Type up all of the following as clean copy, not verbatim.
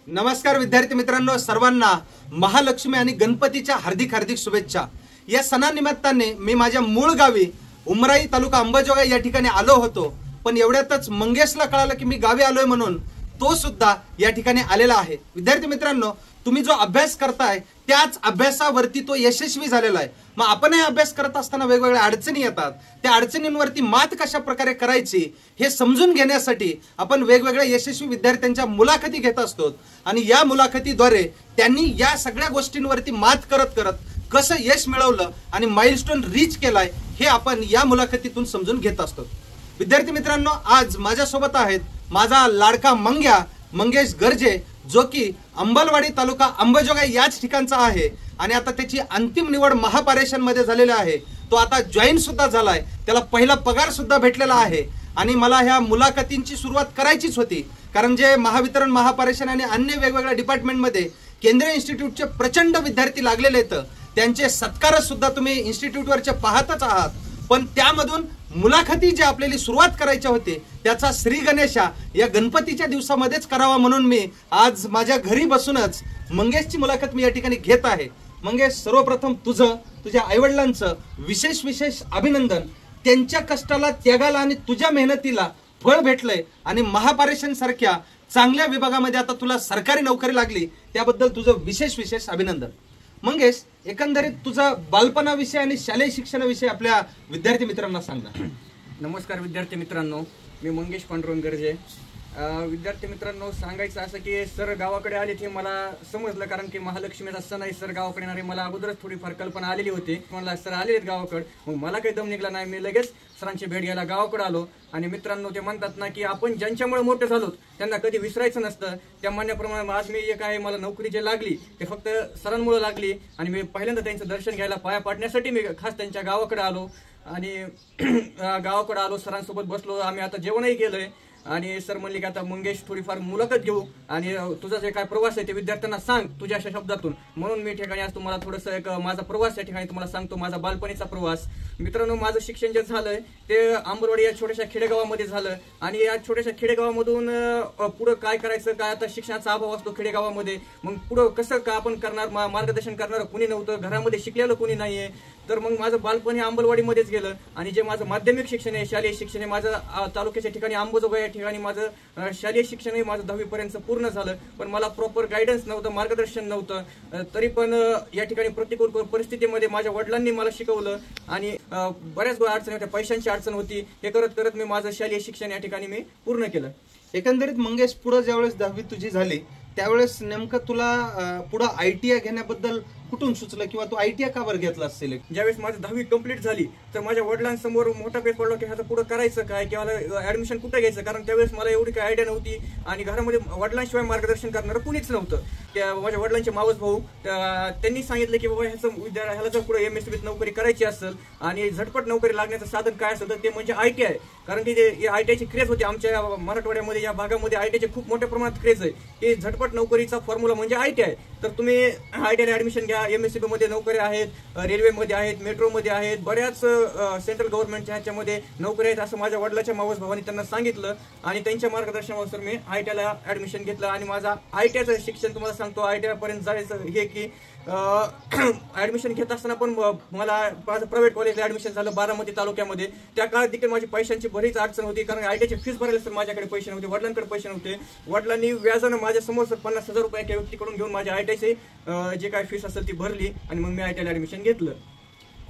नमस्कार विद्यार्थी मित्रांनो, सर्वांना महालक्ष्मी आणि गणपतीच्या हार्दिक हार्दिक शुभेच्छा। या सणानिमित्ताने मी माझ्या मूळ गावी उमराई तालुका अंबाजोगाई या ठिकाणी आलो होतो, पण एवढ्यातच मंगेशला कळालं की मी गावी आलोय म्हणून तो सुद्धा या ठिकाणी आलेला आहे। विद्यार्थी मित्रांनो, तुम्ही जो अभ्यास करताय त्याच अभ्यासावरती तो यशस्वी झालेला आहे। मग आपणही अभ्यास करत असताना वेगवेगळ्या अडचणी येतात, त्या अडचणींवरती मात कशा प्रकारे करायची हे समजून घेण्यासाठी आपण वेगवेगळ्या यशस्वी विद्यार्थ्यांच्या मुलाखती घेत असतो आणि या मुलाखतीद्वारे त्यांनी या सगळ्या गोष्टींवरती मात करत करत कसं यश मिळवलं आणि माइलस्टोन रीच केलाय हे आपण या मुलाखतीतून समजून घेत असतो। विद्यार्थी मित्रांनो, आज माझ्यासोबत आहेत माझा लाडका मंगेश गर्जे, जो की अंबलवाडी तालुका अंबाजोगाई याच ठिकाणचा आहे आणि आता त्याची अंतिम निवड महापारेषण मध्ये झालेली आहे। तो आता जॉईन सुद्धा झालाय, त्याला पहिला पगार सुद्धा भेटलेला आहे आणि मला ह्या मुलाखतींची सुरुवात करायचीच होती, कारण जे महावितरण, महापारेषण आणि अन्य वेगवेगळ्या डिपार्टमेंटमध्ये केंद्रीय इन्स्टिट्यूटचे प्रचंड विद्यार्थी लागलेले आहेत, त्यांचे सत्कार सुद्धा तुम्ही इन्स्टिट्यूटवरचे पाहतच आहात। पण त्यामधून मुलाखती जी आपल्याला सुरुवात करायची होती त्याचा श्री गणेशा या गणपतीच्या दिवसामध्येच करावा म्हणून मी आज माझ्या घरी बसूनच मंगेशची मुलाखत मी या ठिकाणी घेत आहे। मंगेश, सर्वप्रथम तुझ्या आईवडिलांचं विशेष अभिनंदन। त्यांच्या कष्टाला, त्यागाला आणि तुझ्या मेहनतीला फळ भेटलंय आणि महापारेषण सारख्या चांगल्या विभागामध्ये आता तुला सरकारी नोकरी लागली, त्याबद्दल तुझं विशेष अभिनंदन। मंगेश, एकंदरीत तुझा बालपणाविषयी आणि शालेय शिक्षणाविषयी आपल्या विद्यार्थी मित्रांना सांगा। नमस्कार विद्यार्थी मित्रांनो, मी मंगेश पांडुरंग गर्जे। विद्यार्थी मित्रांनो, सांगायचं असं की सर गावाकडे आले ते मला समजलं, कारण की महालक्ष्मीचा सण आहे, सर गावाकडे येणारे मला अगोदरच थोडीफार कल्पना आलेली होती। मला सर आलेले आहेत गावाकडे, मग मला काही दम निघला नाही, मी लगेच सरांची भेट घ्यायला गावाकडे आलो। आणि मित्रांनो, ते म्हणतात ना की आपण ज्यांच्यामुळे मोठे झालो त्यांना कधी विसरायचं नसतं, त्या म्हणण्याप्रमाणे आज मी एक आहे, मला नोकरी जी लागली ते फक्त सरांमुळे लागली आणि मी पहिल्यांदा त्यांचं दर्शन घ्यायला, पाया पाडण्यासाठी मी खास त्यांच्या गावाकडे आलो आणि गावाकडे आलो, सरांसोबत बसलो, आम्ही आता जेवणही केलंय आणि सर म्हणले की आता मंगेश थोडीफार मुलाखत घेऊ आणि तुझा जे काय प्रवास आहे ते विद्यार्थ्यांना सांग तुझ्या अशा शब्दातून। म्हणून मी ठिकाणी आज तुम्हाला थोडंसं एक माझा प्रवास या ठिकाणी तुम्हाला सांगतो, माझा बालपणीचा प्रवास। मित्रांनो, माझं शिक्षण जे झालंय ते अंबरवाडी या छोट्याशा खेडेगावामध्ये झालं आणि या छोट्याशा खेडेगावामधून पुढं काय करायचं, काय आता शिक्षणाचा अभाव असतो खेडेगावामध्ये, मग पुढं कसं का आपण करणार, मार्गदर्शन करणार कुणी नव्हतं, घरामध्ये शिकलेलं कुणी नाहीये। तर मग माझं बालपण हे अंबलवाडीमध्येच गेलं आणि जे माझं माध्यमिक शिक्षण आहे, शालेय शिक्षण आहे, माझं तालुक्याच्या ठिकाणी अंबाजोगाई या ठिकाणी माझं शालेय शिक्षण आहे, माझं 10वी पर्यंत पूर्ण झालं, पण मला प्रॉपर गायडन्स नव्हतं, मार्गदर्शन नव्हतं। तरी पण या ठिकाणी प्रतिकूल परिस्थितीमध्ये माझ्या वडिलांनी मला शिकवलं आणि बऱ्याच अडचणी होत्या, पैशांची अडचण होती, हे करत करत मी माझं शालेय शिक्षण या ठिकाणी मी पूर्ण केलं। एकंदरीत मंगेश, पुढे ज्यावेळेस 10वी तुझी झाली त्यावेळेस नेमकं तुला पुढे ITI घेण्याबद्दल कुठून सुचलं किंवा तू ITI का बरं घेतला सिलेक्ट? ज्यावेळेस माझी 10वी कंप्लीट झाली तर माझ्या वडिलांसमोर मोठा पेच पडला की ह्याचं पुढे करायचं काय किंवा ऍडमिशन कुठे घ्यायचं, कारण त्यावेळेस मला एवढी काही आयडिया नव्हती आणि घरामध्ये वडिलांशिवाय मार्गदर्शन करणारं कुणीच नव्हतं। त्या माझ्या वडिलांचे मावस भाऊ त्यांनी सांगितलं की बाबा ह्याला जर पुढे MSCBत नोकरी करायची असेल आणि झटपट नोकरी लागण्याचं साधन काय असेल तर ते म्हणजे ITI, कारण की ITIची क्रेज होती आमच्या मराठवाड्यामध्ये, या भागामध्ये ITIची खूप मोठ्या प्रमाणात क्रेज आहे की झटपट नोकरीचा फॉर्म्युला म्हणजे ITI। तर तुम्ही ITI ऍडमिशन घ्या, MSCB मध्ये नोकऱ्या आहेत, रेल्वेमध्ये आहेत, मेट्रोमध्ये आहेत, बऱ्याच सेंट्रल गव्हर्नमेंटच्या ह्याच्यामध्ये नोकरी आहेत, असं माझ्या वडिलांच्या मावस भावांनी त्यांना सांगितलं आणि त्यांच्या मार्गदर्शनानुसार मी ITIला ऍडमिशन घेतलं आणि माझा ITIचं शिक्षण तुम्हाला सांगतो, ITI पर्यंत जायचं हे की ऍडमिशन घेत असताना पण मला माझं प्रायव्हेट कॉलेजला ऍडमिशन झालं बारामती तालुक्यामध्ये। त्या काळात देखील माझी पैशांची बरीच अडचण होती, कारण ITIची फीस भरायला तर माझ्याकडे पैसे नव्हते, वडिलांकडे पैसे नव्हते। वडिलांनी व्याजानं माझ्या समोर 50,000 रुपये एका व्यक्तीकडून घेऊन माझ्या ITIची जे काय फीस असेल ती भरली आणि मग मी ITIला ऍडमिशन घेतलं।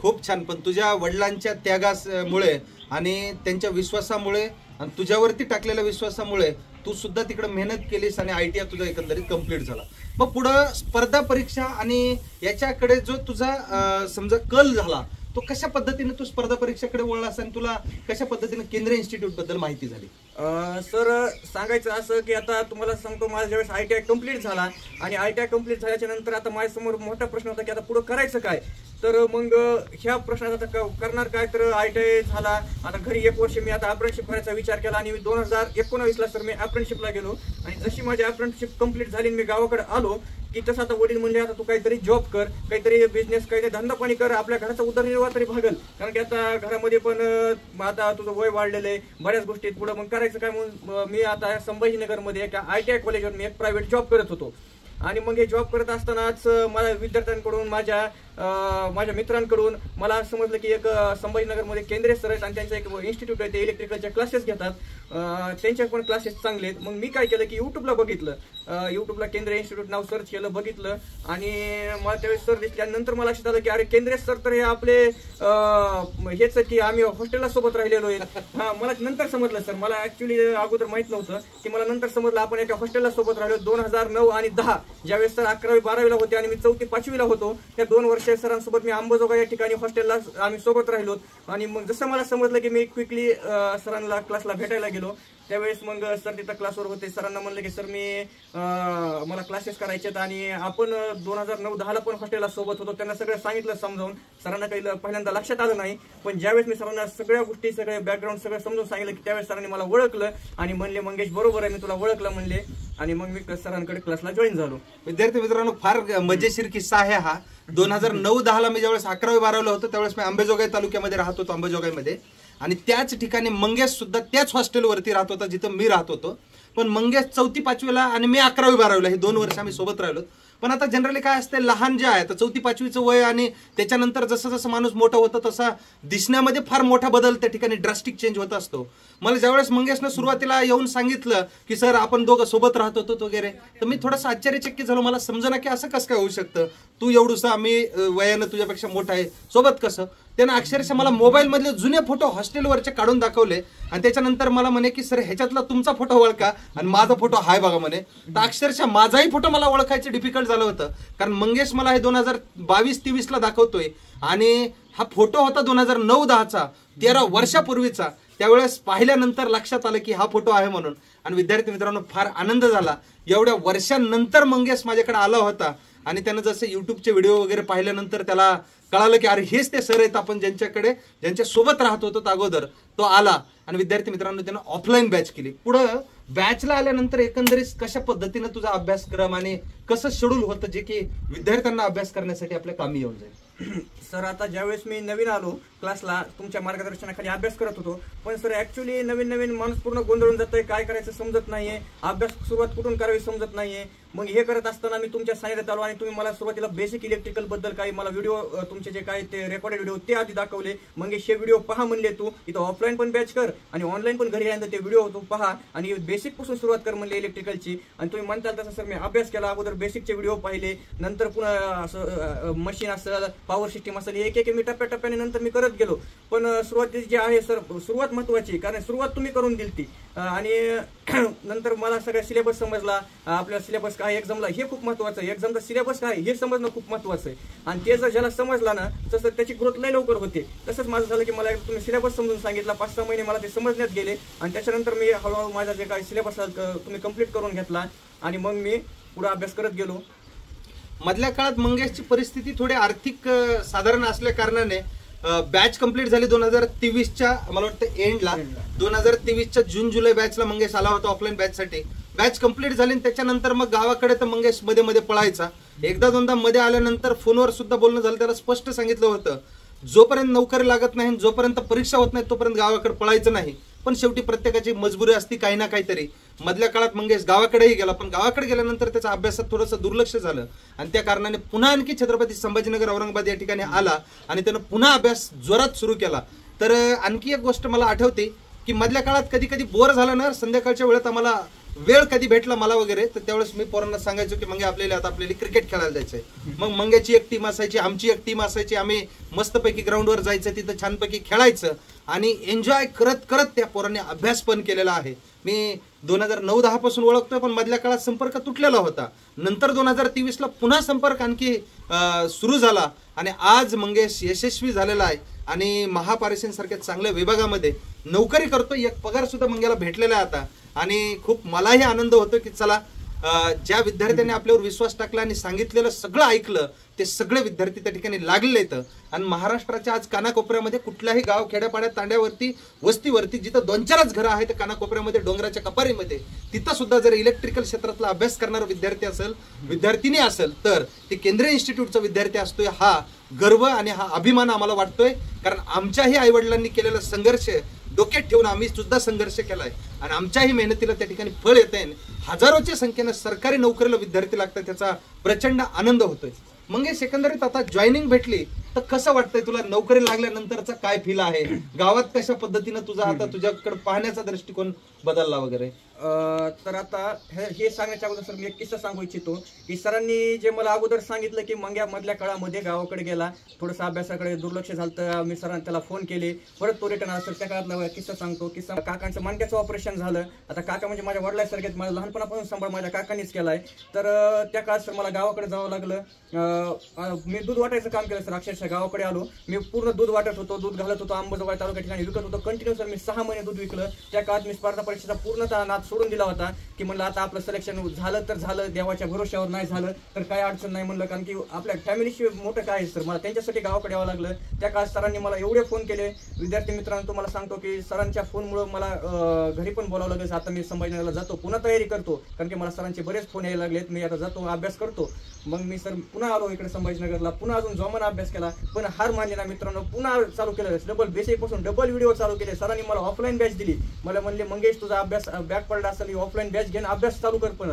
खूप छान। पण तुझ्या वडिलांच्या त्यागामुळे आणि त्यांच्या विश्वासामुळे आणि तुझ्यावरती टाकलेल्या विश्वासामुळे तू सुद्धा तिकडे मेहनत केलीस आणि ITI तुझा एकंदरीत कंप्लीट झाला। मग पुढं स्पर्धा परीक्षा आणि याच्याकडे जो तुझा समजा कल झाला तो कशा पद्धतीने तू स्पर्धा परीक्षेकडे वळलास आणि तुला कशा पद्धतीने केंद्रीय इन्स्टिट्यूट बद्दल माहिती झाली? सर, सांगायचं असं की आता तुम्हाला सांगतो, माझा ज्यावेळेस ITI कंप्लीट झाला आणि ITI कंप्लीट झाल्याच्या नंतर आता माझ्यासमोर मोठा प्रश्न होता की आता पुढे करायचं काय। तर मग ह्या प्रश्नात आता करणार काय, तर ITI झाला, आता घरी 1 वर्ष मी आता अप्रेंटिसशिप करायचा विचार केला आणि 2019ला सर मी अप्रेंटिसशिपला गेलो आणि जशी माझी अप्रेंटिसशिप कंप्लीट झाली मी गावाकडे आलो की तसं आता वडील म्हणले आता तू काहीतरी जॉब कर, काहीतरी बिझनेस, काहीतरी धंदा पाणी कर, आपल्या घराचा उदरनिर्वाह तरी भागल. कारण की आता घरामध्ये पण आता तुझं वय वाढलेलं आहे, बऱ्याच गोष्टी पुढे मग करायचं काय म्हणून मी आता संभाजीनगरमध्ये एका ITI कॉलेजवर मी एक प्रायव्हेट जॉब करत होतो. आणि मग हे जॉब करत असतानाच मला विद्यार्थ्यांकडून माझ्या मित्रांकडून मला समजलं की एक संभाजीनगरमध्ये केंद्रीय सर आहेत आणि त्यांचं एक इन्स्टिट्यूट आहे, ते इलेक्ट्रिकलचे क्लासेस घेतात, त्यांचे पण क्लासेस चांगले आहेत. मग मी काय केलं की युट्यूबला बघितलं, युट्यूबला केंद्रीय इन्स्टिट्यूट नाव सर्च केलं, बघितलं आणि मला त्यावेळेस सर दिसले. आणि नंतर मला लक्षात आलं की अरे केंद्रीय सर तर हे आपले हेच की आम्ही हॉस्टेलला सोबत राहिलेलो आहे. मला नंतर समजलं सर, मला ऍक्च्युली अगोदर माहित नव्हतं की मला नंतर समजलं आपण एका हॉस्टेलला सोबत राहिलो 2009 आणि 10, ज्यावेळेस सर 11वी 12वीला होते आणि मी 4थी 5वीला होतो. त्या 2 वर्ष सरांसोबत मी अंबाजोगाई या ठिकाणी हॉस्टेलला आम्ही सोबत राहिलो. आणि मग जसं मला समजलं की मी क्विकली सरांना क्लासला भेटायला गेलो, त्यावेळेस मग सर तिथं क्लासवर होते. सरांना म्हणलं की सर मला क्लासेस करायचे आणि आपण 2009-10ला पण हॉस्टेलला सोबत होतो. त्यांना सगळं सांगितलं समजावून. सरांना काही पहिल्यांदा लक्षात आलं नाही, पण ज्यावेळेस मी सरांना सगळ्या गोष्टी सगळे बॅकग्राऊंड सगळं समजून सांगितलं की त्यावेळेस सरांनी मला ओळखलं आणि म्हणले मंगेश बरोबर आहे, मी तुला ओळखलं म्हणले. आणि मग मी सरांकडे क्लासला जॉईन झालो. विद्यार्थी मित्रांनो, फार मजेशीर किस्सा आहे हा. 2009-10ला मी ज्यावेळेस 11वी-12वीला होतो त्यावेळेस मी अंबाजोगाई तालुक्यामध्ये राहत होतो, अंबाजोगाईमध्ये. आणि त्याच ठिकाणी मंगेश सुद्धा त्याच हॉस्टेलवरती राहत होता जिथं मी राहत होतो. पण मंगेश 4थी-5वीला आणि मी 11वी-12वीला हे 2 वर्ष आम्ही सोबत राहिलो. पण आता जनरली काय असते, लहान जे आहे 4थी-5वीचं वय आणि त्याच्यानंतर जसं जसं माणूस मोठा होतं तसा दिसण्यामध्ये फार मोठा बदल त्या ठिकाणी ड्रास्टिक चेंज होत असतो. मला ज्यावेळेस मंगेशनं सुरुवातीला येऊन सांगितलं की सर आपण दोघं सोबत राहत होतो वगैरे, तर मी थोडंसं आश्चर्यचकित झालो. मला समजा की असं कसं काय होऊ शकतं, तू एवढंसं आम्ही वयानं तुझ्यापेक्षा मोठा आहे, सोबत कसं. त्यानं अक्षरशः मला मोबाईलमधले जुने फोटो हॉस्टेलवरचे काढून दाखवले आणि त्याच्यानंतर मला म्हणे की सर ह्याच्यातला तुमचा फोटो ओळखा आणि माझा फोटो हाय बघा म्हणे. तर अक्षरशः माझाही फोटो मला ओळखायचं डिफिकल्ट झालं होतं, कारण मंगेश मला हे 2022-23ला दाखवतोय आणि हा फोटो होता 2009-10चा, 13 वर्षापूर्वीचा. त्यावेळेस पाहिल्यानंतर लक्षात आलं की हा फोटो आहे म्हणून. आणि विद्यार्थी मित्रांनो, फार आनंद झाला. एवढ्या वर्षांनंतर मंगेश माझ्याकडे आला होता आणि त्यानं जसं युट्यूबचे व्हिडिओ वगैरे पाहिल्यानंतर त्याला कळालं की अरे हेच ते सर आहेत आपण ज्यांच्या सोबत राहत होतो अगोदर. तो आला आणि विद्यार्थी मित्रांनो त्यानं ऑफलाईन बॅच केली. पुढं बॅचला आल्यानंतर एकंदरीत कशा पद्धतीनं तुझा अभ्यासक्रम आणि कसं शेड्यूल होतं जे की विद्यार्थ्यांना अभ्यास करण्यासाठी आपल्या कामी येऊन जाईल. सर आता ज्यावेळेस मी नवीन आलो क्लासला, तुमच्या मार्गदर्शनाखाली अभ्यास करत होतो, पण सर ऍक्च्युली नवीन माणूस पूर्ण गोंधळून जातोय, काय करायचं समजत नाहीये, अभ्यास सुरुवात कुठून करावी समजत नाहीये. मग हे करत असताना मी तुमच्या सानिध्यात आलो आणि तुम्ही मला सुरुवातीला बेसिक इलेक्ट्रिकल बद्दल काही मला व्हिडिओ तुमचे जे काय ते रेकॉर्डेड व्हिडिओ ते आधी दाखवले. मग हे व्हिडिओ पहा म्हणले, तू इथं ऑफलाईन पण बॅच कर आणि ऑनलाईन पण घरी आल्यानंतर ते व्हिडिओ तू पहा आणि बेसिक पासून सुरुवात कर म्हणले इलेक्ट्रिकलची. आणि तुम्ही म्हणताल तसं सर मी अभ्यास केला, अगोदर बेसिकचे व्हिडिओ पाहिले, नंतर पुन्हा असं मशीन असेल, पॉवर सिस्टीम असेल, एक मी टप्प्याटप्प्याने नंतर मी करत गेलो. पण सुरुवातीची जी आहे सर, सुरुवात महत्वाची, कारण सुरुवात तुम्ही करून दिली ती. आणि नंतर मला सगळा सिलेबस समजला, आपला सिलेबस काय एक्झामला हे खूप महत्वाचं आहे, एक्झामचा सिलेबस काय हे समजणं खूप महत्वाचं आहे. आणि ते जर ज्याला समजला ना तसं त्याची ग्रोथ लय लवकर होते. तसंच माझं झालं की मला तुम्ही सिलेबस समजून सांगितला, 5-6 महिने मला ते समजण्यात गेले आणि त्याच्यानंतर मी हळूहळू माझा जे काही सिलेबस तुम्ही कंप्लीट करून घेतला आणि मग मी पुढे अभ्यास करत गेलो. मधल्या काळात मंगेशची परिस्थिती थोडी आर्थिक साधारण असल्या कारणाने बॅच कंप्लीट झाली 2023च्या मला वाटतं एंडला. 2023च्या जून-जुलै बॅचला मंगेश आला होता ऑफलाईन बॅचसाठी. बॅच कंप्लीट झाली आणि त्याच्यानंतर मग गावाकडे तर मंगेश मध्ये मध्ये पळायचा. एकदा दोनदा मध्ये आल्यानंतर फोनवर सुद्धा बोलणं झालं, त्याला स्पष्ट सांगितलं होतं जोपर्यंत नोकरी लागत नाही, जोपर्यंत परीक्षा होत नाही तोपर्यंत गावाकडे पळायचं नाही. पण शेवटी प्रत्येकाची मजबुरी असती काही ना काहीतरी. मधल्या काळात मंगेश गावाकडेही गेला, पण गावाकडे गेल्यानंतर त्याच्या अभ्यासात थोडंसं दुर्लक्ष झालं आणि त्या कारणाने पुन्हा आणखी छत्रपती संभाजीनगर औरंगाबाद या ठिकाणी आला आणि त्यानं पुन्हा अभ्यास जोरात सुरू केला. तर आणखी एक गोष्ट मला आठवते की मधल्या काळात कधी कधी बोर झाला ना, संध्याकाळच्या वेळेत आम्हाला वेळ कधी भेटला मला वगैरे, तर त्यावेळेस मी पोरांना सांगायचो की मंगे आपल्याला क्रिकेट खेळायला जायचंय. मग मंग्याची एक टीम असायची, आमची एक टीम असायची, आम्ही मस्तपैकी ग्राउंडवर जायचं, तिथं छानपैकी खेळायचं आणि एन्जॉय करत करत त्या पोरांनी अभ्यास पण केलेला आहे. मी 2009-10 पासून ओळखतोय, पण मधल्या काळात संपर्क तुटलेला होता. नंतर 2023ला पुन्हा संपर्क आणखी सुरू झाला आणि आज मंगेश यशस्वी झालेला आहे आणि महापारेषण सारख्या चांगल्या विभागामध्ये नोकरी करतो. एक पगार सुद्धा मंग्याला भेटलेला आहे आता आणि खूप मलाही आनंद होतो की चला ज्या विद्यार्थ्यांनी आपल्यावर विश्वास टाकला आणि सांगितलेलं सगळं ऐकलं ते सगळे विद्यार्थी त्या ठिकाणी लागले आहेत. आणि महाराष्ट्राच्या आज कानाकोपऱ्यामध्ये कुठल्याही गाव खेड्यापाड्यात तांड्यावरती वस्तीवरती जिथं 2-4च घरं आहेत कानाकोपऱ्यामध्ये डोंगराच्या कपारीमध्ये तिथं सुद्धा जर इलेक्ट्रिकल क्षेत्रातला अभ्यास करणारा विद्यार्थी असेल विद्यार्थिनी असेल तर ते केंद्रीय इन्स्टिट्यूटचा विद्यार्थी असतोय. हा गर्व आणि हा अभिमान आम्हाला वाटतोय, कारण आमच्याही आईवडिलांनी केलेला संघर्ष डोक्यात ठेवून आम्ही सुद्धा संघर्ष केलाय आणि आमच्याही मेहनतीला त्या ठिकाणी फळ येत आहे. हजारोच्या संख्येनं सरकारी नोकरीला विद्यार्थी लागतात, त्याचा प्रचंड आनंद होतोय. मग एकंदरीत आता जॉईनिंग भेटली तर कसं वाटतंय तुला? नोकरी लागल्यानंतरचा काय फील आहे? गावात कशा पद्धतीनं तुझा आता तुझ्याकडे पाहण्याचा दृष्टिकोन बदलला वगैरे? तर आता हे सांगण्याच्या अगोदर सर मी एक किस्सा सांगू इच्छितो की सरांनी जे मला अगोदर सांगितलं की मधल्या काळामध्ये गावाकडे गेला, थोडंसं अभ्यासाकडे दुर्लक्ष झालं, मी सरांनी त्याला फोन केले, परत तो रिटर्न आला. सर त्या काळातला किस्सा सांगतो. किस्सा काकांचं मणक्याचं ऑपरेशन झालं. आता काका म्हणजे माझ्या वडिलांसारखेच, माझ्या लहानपणापासून सांभाळ माझ्या काकांनीच केलाय. तर त्या काळात सर मला गावाकडे जावं लागलं. मी दूध वाटायचं काम केलं सर. अक्षरशः गावाकडे आलो, मी पूर्ण दूध वाटत होतो, दूध घालत होतो, अंबाजोगाई तालुक्या ठिकाणी विकत होतो कंटिन्यू सर. मी 6 महिने दूध विकलं. त्या काळात मी स्पर्धा परीक्षेचा पूर्णतः नाद सोडून दिला होता की म्हणलं आता आपलं सिलेक्शन झालं तर झालं, देवाच्या भरोश्यावर नाही झालं तर काय अडचण नाही म्हणलं, कारण की आपल्या फॅमिलीशी मोठं काय आहे सर. मला त्यांच्यासाठी गावाकडे यावं लागलं. त्या काळात सरांनी मला एवढे फोन केले. विद्यार्थी मित्रांनो तुम्हाला सांगतो की सरांच्या फोनमुळे मला घरी पण बोलावं लागलं. आता मी संभाजीनगरला जातो, पुन्हा तयारी करतो, कारण की मला सरांचे बरेच फोन यायला लागलेत. मी आता जातो, अभ्यास करतो. मग मी सर पुन्हा आलो इकडे संभाजीनगरला, पुन्हा अजून जोमानं अभ्यास केला, पण हार मानली ना मित्रांनो. पुन्हा चालू केलं, डबल बेसिक पासून डबल व्हिडिओ चालू केले. सरांनी मला ऑफलाईन बॅच दिली. मला म्हणले मंगेश तुझा अभ्यास बॅक पडला असेल, ऑफलाईन बॅच घेऊन अभ्यास चालू कर पण.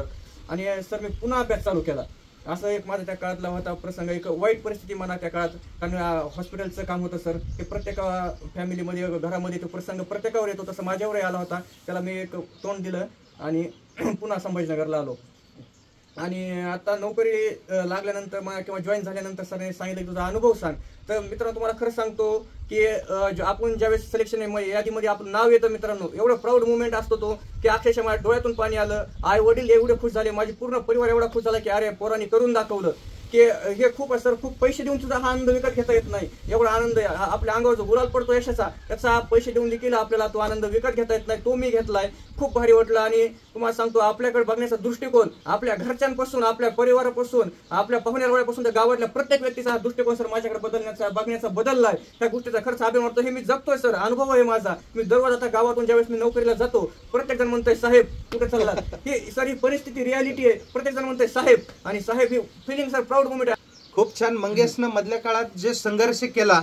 आणि सर मी पुन्हा अभ्यास चालू केला. असं एक माझा त्या काळातला होता प्रसंग, एक वाईट परिस्थिती म्हणा त्या काळात, कारण हॉस्पिटलचं काम होतं सर. ते प्रत्येक फॅमिलीमध्ये घरामध्ये तो प्रसंग प्रत्येकावर येतो, तसं माझ्यावरही आला होता. त्याला मी एक तोंड दिलं आणि पुन्हा संभाजीनगरला आलो. आणि आता नोकरी लागल्यानंतर मला किंवा जॉईन झाल्यानंतर सरांनी सांगितलं की तुझा अनुभव सांग. तर मित्रांनो तुम्हाला खरं सांगतो की आपण ज्यावेळेस सिलेक्शन यादीमध्ये आपलं नाव येतं मित्रांनो, एवढं प्राऊड मुवमेंट असतो तो की अक्षरशः माझ्या डोळ्यातून पाणी आलं. आई वडील एवढे खुश झाले, माझी पूर्ण परिवार एवढा खुश झाला की अरे पोरांनी करून दाखवलं. की हे खूप सर, खूप पैसे देऊन सुद्धा हा आनंद विकत घेता येत नाही. एवढा आनंद आपल्या अंगावर जो गुलाल पडतो यशाचा, त्याचा पैसे देऊन देखील आपल्याला तो आनंद विकत घेता येत नाही. तो मी घेतलाय, खूप भारी वाटलं. आणि तुम्हाला सांगतो आपल्याकडे बघण्याचा दृष्टिकोन, आपल्या घरच्यांपासून, आपल्या परिवारापासून, आपल्या पाहुण्यापासून तर गावातल्या प्रत्येक व्यक्तीचा हा दृष्टिकोन सर माझ्याकडे बघण्याचा बदललाय. त्या गोष्टीचा खर्च अभिमान वाटतो. हे मी जगतोय सर, अनुभव आहे माझा. मी दररोज आता गावातून ज्यावेळेस मी नोकरीला जातो, प्रत्येक जण म्हणतोय साहेब कुठे चाललात. ही सर ही परिस्थिती रियालिटी आहे. प्रत्येक जण म्हणतोय साहेब, आणि साहेब ही फिलिंग सर प्राऊड मुवमेंट आहे. खूप छान. मंगेशनं मधल्या काळात जे संघर्ष केला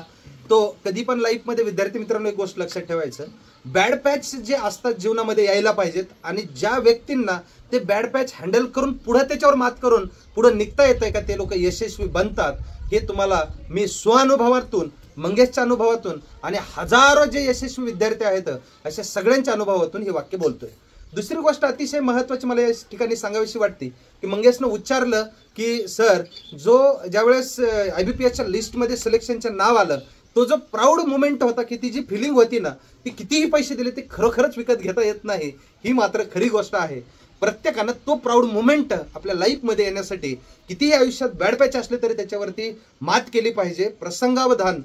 तो कधी पण लाईफ मध्ये विद्यार्थी मित्रांनो एक गोष्ट लक्षात ठेवायचं, बॅड पॅच जे असतात जीवनामध्ये यायला पाहिजेत, आणि ज्या व्यक्तींना ते बॅड पॅच हँडल करून पुढे त्याच्यावर मात करून पुढे निघता येतंय का ते लोक यशस्वी बनतात. हे तुम्हाला मी स्वानुभवातून, मंगेशच्या अनुभवातून आणि हजारो जे यशस्वी विद्यार्थी आहेत अशा सगळ्यांच्या अनुभवातून हे वाक्य बोलतोय. दुसरी गोष्ट अतिशय महत्वाची मला या ठिकाणी सांगावीशी वाटते की मंगेशनं उच्चारलं की सर जो ज्यावेळेस IBPSच्या लिस्टमध्ये सिलेक्शनचं नाव आलं, तो जो प्राऊड मुवमेंट होता की ती जी फिलिंग होती ना, ती कितीही पैसे दिले ते खरोखरच विकत घेता येत नाही. ही मात्र खरी गोष्ट आहे. प्रत्येकानं तो प्राऊड मुवमेंट आपल्या लाईफमध्ये येण्यासाठी कितीही आयुष्यात बॅड पॅच असले तरी त्याच्यावरती मात केली पाहिजे. प्रसंगावधान,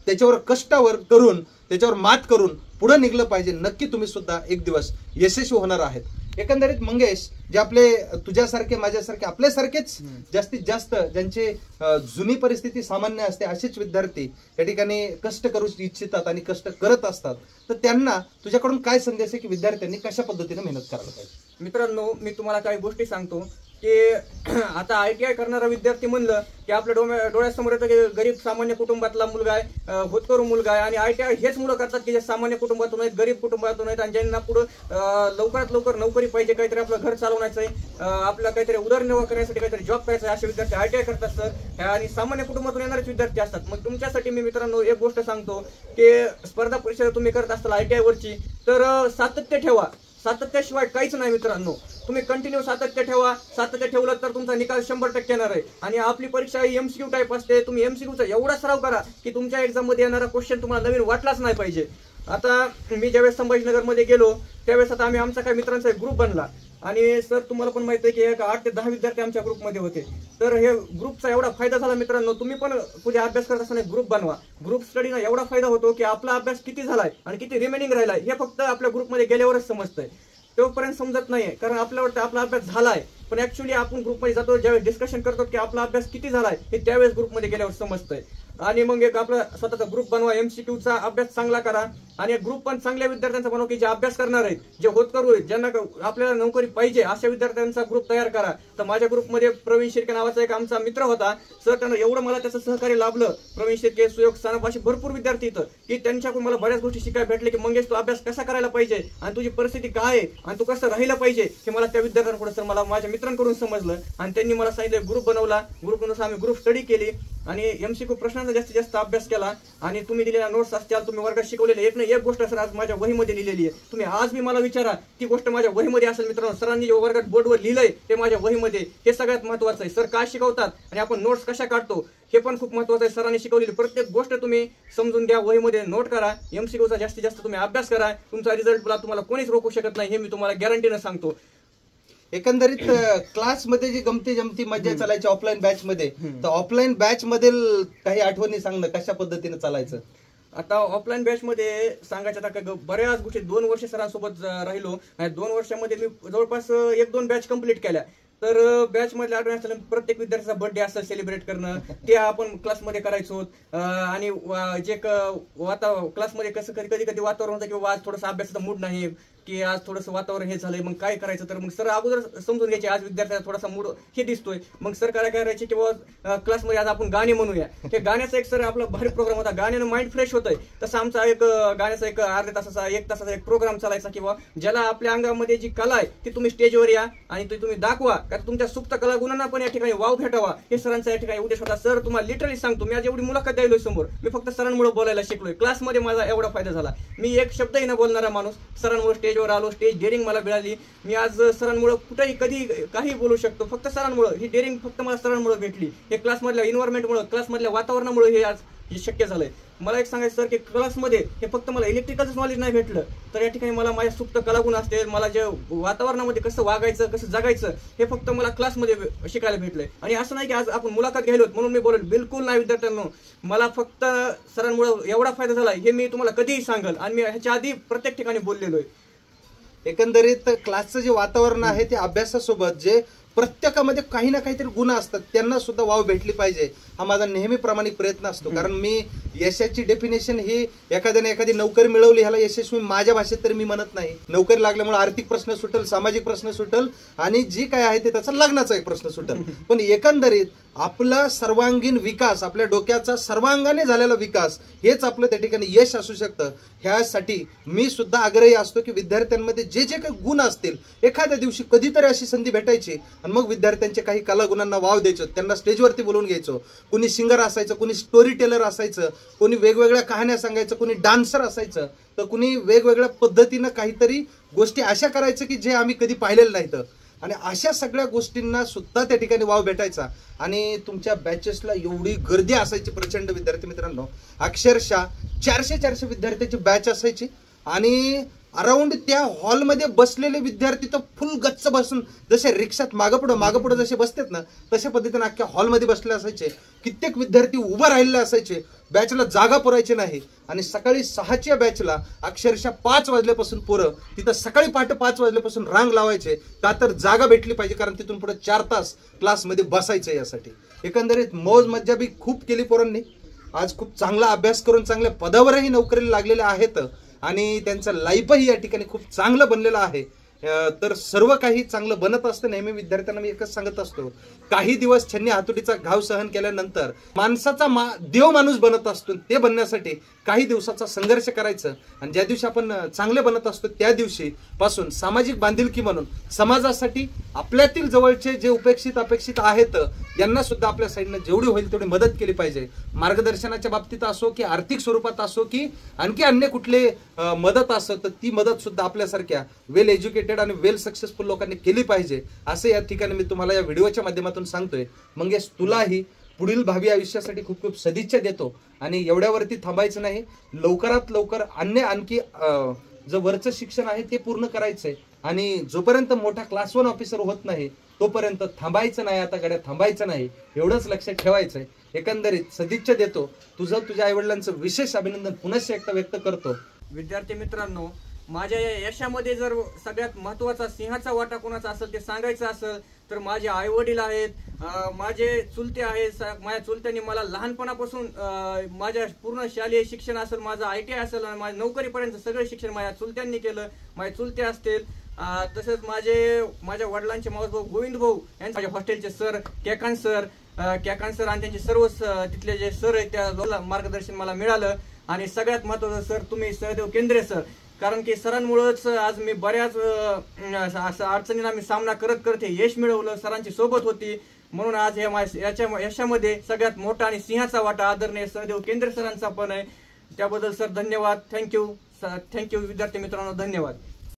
त्याच्यावर कष्टावर करून, त्याच्यावर मात करून पुढे निघलं पाहिजे. नक्की तुम्ही सुद्धा एक दिवस यशस्वी होणार आहेत. एकंदरीत मंगेश, जे आपले तुझ्यासारखे, माझ्यासारखे, आपल्यासारखेच जास्तीत जास्त ज्यांची जुनी परिस्थिती सामान्य असते असेच विद्यार्थी या ठिकाणी कष्ट करू इच्छितात आणि कष्ट करत असतात, तर त्यांना तुझ्याकडून काय संदेश आहे की विद्यार्थ्यांनी कशा पद्धतीने मेहनत करायला पाहिजे? मित्रांनो मी तुम्हाला काही गोष्टी सांगतो की आता ITI करणारा विद्यार्थी म्हणलं की आपल्या डोळ्यासमोर येतं की गरीब सामान्य कुटुंबातला मुलगा आहे, होतकरू मुलगा आहे. आणि ITI हेच मुलं करतात की जे सामान्य कुटुंबातून आहेत, गरीब कुटुंबातून आहेत, आणि ज्यांना पुढे लवकरात लवकर नोकरी पाहिजे, काहीतरी आपलं घर चालवण्याचं आहे, आपल्याला काहीतरी उदरनिर्वाह करण्यासाठी काहीतरी जॉब करायचा आहे, असे विद्यार्थी ITI करतात सर. आणि सामान्य कुटुंबातून येणारेच विद्यार्थी असतात. मग तुमच्यासाठी मी मित्रांनो एक गोष्ट सांगतो की स्पर्धा परीक्षा तुम्ही करत असताल ITI वरची, तर सातत्य ठेवा. सातत्याशिवाय काहीच नाही मित्रांनो. तुम्ही कंटिन्यू सातत्य ठेवा. सातत्य ठेवलं तर तुमचा निकाल 100% येणार आहे. आणि आपली परीक्षा ही MCQ टाईप असते. तुम्ही MCQचा एवढा सराव करा की तुमच्या एक्झाम मध्ये येणारा क्वेश्चन तुम्हाला नवीन वाटलाच नाही पाहिजे. आता मी ज्यावेळेस संभाजीनगरमध्ये गेलो त्यावेळेस आता आमचा काही मित्रांचा एक ग्रुप बनला. आणि सर तुम्हाला पण माहिती आहे की एक 8 ते 10 विद्यार्थी आमच्या ग्रुपमध्ये होते. तर हे ग्रुपचा एवढा फायदा झाला मित्रांनो. तुम्ही पण पुढे अभ्यास करत असताना ग्रुप बनवा. ग्रुप स्टडीना एवढा फायदा होतो की आपला अभ्यास किती झालाय आणि किती रिमेनिंग राहिलाय हे फक्त आपल्या ग्रुपमध्ये गेल्यावरच समजतंय. तोपर्यंत समजत नाहीये, कारण आपल्याला वाटतं आपला अभ्यास झालाय, पण ऍक्च्युली आपण ग्रुपमध्ये जातो, ज्यावेळेस डिस्कशन करतो की आपला अभ्यास किती झालाय हे त्यावेळेस ग्रुपमध्ये गेल्यावर समजतंय. आणि मग एक आपला स्वतःचा ग्रुप बनवा, MCQचा अभ्यास चांगला करा आणि ग्रुप पण चांगल्या विद्यार्थ्यांचा बनवा की जे अभ्यास करणार आहेत, जे होतकरू आहेत, ज्यांना आपल्याला नोकरी पाहिजे अशा विद्यार्थ्यांचा ग्रुप तयार करा. तर माझ्या ग्रुपमध्ये प्रवीण शिर्के नावाचा एक आमचा मित्र होता सर, त्यांना एवढं मला त्याचं सहकार्य लाभलं. प्रवीण शिर्के, सुयोग सानप असे भरपूर विद्यार्थी इथं की त्यांच्याकडून मला बऱ्याच गोष्टी शिकायला भेटले की मंगेश तू अभ्यास कसा करायला पाहिजे आणि तुझी परिस्थिती काय आहे आणि तू कसं राहिलं पाहिजे हे मला त्या विद्यार्थ्यांकडून सर मला माझ्या मित्रांकडून समजलं. आणि त्यांनी मला सांगितलं ग्रुप बनवला, ग्रुप बनवून आम्ही ग्रुप स्टडी केली आणि MCQ प्रश्नांचा जास्तीत जास्त अभ्यास केला. आणि तुम्ही दिलेल्या नोट्स असतील, तुम्ही वर्गात शिकवलेले एक ना एक गोष्ट सर आज माझ्या वहीमध्ये लिहिलेली आहे. तुम्ही आज मी मला विचारा ती गोष्ट माझ्या वहीमध्ये असेल मित्रांनो. सरांनी जे वर्गात बोर्डवर लिहिलंय ते माझ्या वहीमध्ये, हे सगळ्यात महत्वाचं आहे. सर काय शिकवतात आणि आपण नोट्स कशा काढतो हे पण खूप महत्वाचं आहे. सरांनी शिकवलेली प्रत्येक गोष्ट तुम्ही समजून घ्या, वहीमध्ये नोट करा. MCQचा जास्तीत जास्त तुम्ही अभ्यास करा. तुमचा रिझल्ट तुम्हाला कोणीच रोखू शकत नाही, हे मी तुम्हाला गॅरंटीनं सांगतो. एकंदरीत क्लासमध्ये जी गमती जमती मजा चालायची ऑफलाईन बॅच मध्ये, तर ऑफलाईन बॅच मधील काही आठवणी सांग ना, कशा पद्धतीने चालायचं? आता ऑफलाईन बॅच मध्ये सांगायचं आता बऱ्याच गोष्टी 2 वर्ष सरांसोबत राहिलो. 2 वर्षामध्ये मी जवळपास 1-2 बॅच कंप्लीट केल्या. तर बॅच मधल्या आठवणी असताना प्रत्येक विद्यार्थ्याचा बर्थडे असं सेलिब्रेट करणं ते आपण क्लासमध्ये करायचो. आणि जे क्लासमध्ये कसं कधी वातावरण होतं की आज थोडंसं अभ्यासाचा मूड नाही की आज थोडंसं वातावरण हे झालंय, मग काय करायचं. तर मग सर अगोदर समजून घ्यायचे आज विद्यार्थ्याचा थोडासा मूड हे दिसतोय. मग सर काय करायचे किंवा क्लासमध्ये आज आपण गाणे म्हणूया, हे गाण्याचा एक सर आपला भारी प्रोग्राम होता. गाण्यानं माइंड फ्रेश होतंय. तसं आमचा एक गाण्याचा एक अर्ध्या तासाचा 1 तासाचा एक प्रोग्राम चालायचा किंवा ज्याला आपल्या अंगामध्ये जी कला आहे ती तुम्ही स्टेजवर या आणि ती तुम्ही दाखवा, कारण तुमच्या सुप्त कला गुणांना पण या ठिकाणी वाव भेटावा हे सरांचा या ठिकाणी उद्देश होता. सर तुम्हाला लिटरली सांगतो, मी आज एवढी मुलाखत द्यायलोय समोर, मी फक्त सरांमुळे बोलायला शिकलोय. क्लासमध्ये माझा एवढा फायदा झाला. मी एक शब्दही न बोलणारा माणूस सरांमुळे स्टेजवर आलो, स्टेज डेअरिंग मला मिळाली. मी आज सरांमुळे कुठेही कधी काही बोलू शकतो, फक्त सरांमुळे. ही डेअरिंग फक्त मला सरांमुळे भेटली. हे क्लासमधल्या एन्व्हायरमेंटमुळे, क्लासमधल्या वातावरणामुळे हे आज शक्य झालंय. मला एक सांगायचं सर की क्लासमध्ये हे फक्त मला इलेक्ट्रिकलचं नॉलेज नाही भेटलं, तर या ठिकाणी मला माझ्या सुप्त कलागुण असतील, मला जे वातावरणामध्ये कसं वागायचं, कसं जगायचं हे फक्त मला क्लासमध्ये शिकायला भेटलंय. आणि असं नाही की आज आपण मुलाखत घ्यायलो म्हणून मी बोलेल, बिलकुल नाही विद्यार्थ्यांनो. मला फक्त सरांमुळे एवढा फायदा झाला हे मी तुम्हाला कधीही सांगेल आणि मी ह्याच्या आधी प्रत्येक ठिकाणी बोललेलो आहे. एकंदरीत क्लासचं जे वातावरण आहे ते अभ्यासासोबत जे प्रत्येकामध्ये काही ना काहीतरी गुण असतात त्यांना सुद्धा वाव भेटली पाहिजे हा माझा नेहमी प्रामाणिक प्रयत्न असतो. कारण मी यशाची डेफिनेशन ही एखाद्याने एखादी नोकरी मिळवली ह्याला यशस्वी माझ्या भाषेत तरी मी म्हणत नाही. नोकरी लागल्यामुळे आर्थिक प्रश्न सुटेल, सामाजिक प्रश्न सुटेल आणि जी काय आहे ते त्याचा लग्नाचा एक प्रश्न सुटेल. पण एकंदरीत आपला सर्वांगीण विकास, आपल्या डोक्याचा सर्वांगाने झालेला विकास हेच आपलं त्या ठिकाणी यश असू शकतं. ह्यासाठी मी सुद्धा आग्रही असतो की विद्यार्थ्यांमध्ये जे जे काही गुण असतील एखाद्या दिवशी कधीतरी अशी संधी भेटायची आणि मग विद्यार्थ्यांच्या काही कलागुणांना वाव द्यायचो, त्यांना स्टेजवरती बोलवून घ्यायचो. कुणी सिंगर असायचं, कुणी स्टोरी टेलर असायचं, कोणी वेगवेगळ्या कहाण्या सांगायचं, कुणी डान्सर असायचं, तर कुणी वेगवेगळ्या पद्धतीनं काहीतरी गोष्टी अशा करायचं की जे आम्ही कधी पाहिलेलं नाहीत. आणि अशा सगळ्या गोष्टींना सुद्धा त्या ठिकाणी वाव भेटायचा. आणि तुमच्या बॅचेसला एवढी गर्दी असायची प्रचंड विद्यार्थी मित्रांनो, अक्षरशः 400 विद्यार्थ्याची बॅच असायची आणि अराउंड त्या हॉलमध्ये बसलेले विद्यार्थी तर फुल गच्च बसून जसे रिक्षात मागं पुढं जसे बसतात ना तशा पद्धतीने अख्ख्या हॉलमध्ये बसले असायचे. कित्येक विद्यार्थी उभं राहिलेले असायचे, बॅचला जागा पुरायची नाही. आणि सकाळी 6च्या बॅचला अक्षरशः 5 वाजल्यापासून पोरं तिथं सकाळी पहाटे 5 वाजल्यापासून रांग लावायचे, का तर जागा भेटली पाहिजे, कारण तिथून पुढे 4 तास क्लासमध्ये बसायचं यासाठी. एकंदरीत मौज मज्जा बी खूप केली पोरांनी. आज खूप चांगला अभ्यास करून चांगल्या पदावरही नोकरीला लागलेले आहेत आणि त्यांचं लाईफही या ठिकाणी खूप चांगलं बनलेलं आहे. तर सर्व काही चांगलं बनत असतं. नेहमी विद्यार्थ्यांना मी एकच सांगत असतो, काही दिवस छन्नी हातोडीचा घाव सहन केल्यानंतर माणसाचा देव माणूस बनत असतो. ते बनण्यासाठी काही दिवसाचा संघर्ष करायचं आणि ज्या दिवशी आपण चांगले बनत असतो त्या दिवशी पासून सामाजिक बांधिलकी म्हणून समाजासाठी आपल्यातील जवळचे जे अपेक्षित आहेत यांना सुद्धा आपल्या साईडनं जेवढी होईल तेवढी मदत केली पाहिजे. मार्गदर्शनाच्या बाबतीत असो की आर्थिक स्वरूपात असो की आणखी अन्य कुठले मदत असो, तर ती मदत सुद्धा आपल्यासारख्या वेल एज्युकेटेड आणि वेल सक्सेसफुल लोकांनी केली पाहिजे असं या ठिकाणी मी तुम्हाला या व्हिडिओच्या माध्यमातून सांगतोय. मंगेश, तुलाही पुढील भावी आयुष्यासाठी खूप खूप सदिच्छा देतो आणि एवढ्यावरती थांबायचं नाही. लवकरात लवकर आणखी जे वरचं शिक्षण आहे ते पूर्ण करायचंय आणि जोपर्यंत मोठा क्लास 1 ऑफिसर होत नाही तोपर्यंत थांबायचं नाही. आता गड्या थांबायचं नाही, एवढंच लक्षात ठेवायचंय. एकंदरीत सदिच्छा देतो. तुझ्या आईवडिलांचं विशेष अभिनंदन पुनश्च एकदा व्यक्त करतो. विद्यार्थी मित्रांनो, माझ्या या यशामध्ये जर सगळ्यात महत्त्वाचा सिंहाचा वाटा कोणाचा असेल ते सांगायचं असेल तर माझे आई वडील आहेत, माझे चुलते आहेत. माझ्या चुलत्यांनी मला लहानपणापासून माझ्या पूर्ण शालेय शिक्षण असेल, माझं ITI असेल, माझ्या नोकरीपर्यंत सगळं शिक्षण माझ्या चुलत्यांनी केलं. माझे चुलते असतील, तसेच माझ्या वडिलांचे मावसभाऊ गोविंद भाऊ यांचे, माझ्या हॉस्टेलचे सर केकांत सर आणि त्यांचे सर्व तिथले जे सर आहेत त्या मार्गदर्शन मला मिळालं. आणि सगळ्यात महत्त्वाचं सर तुम्ही सहदेव केंद्रे सर, कारण की सरांमुळेच आज मी बऱ्याच अडचणींना मी सामना करत हे यश मिळवलं. सरांची सोबत होती म्हणून आज याच्या यशामध्ये सगळ्यात मोठा आणि सिंहाचा वाटा आदरणीय सहदेव केंद्रे सरांचा पण आहे. त्याबद्दल सर धन्यवाद. थँक्यू विद्यार्थी मित्रांनो, धन्यवाद.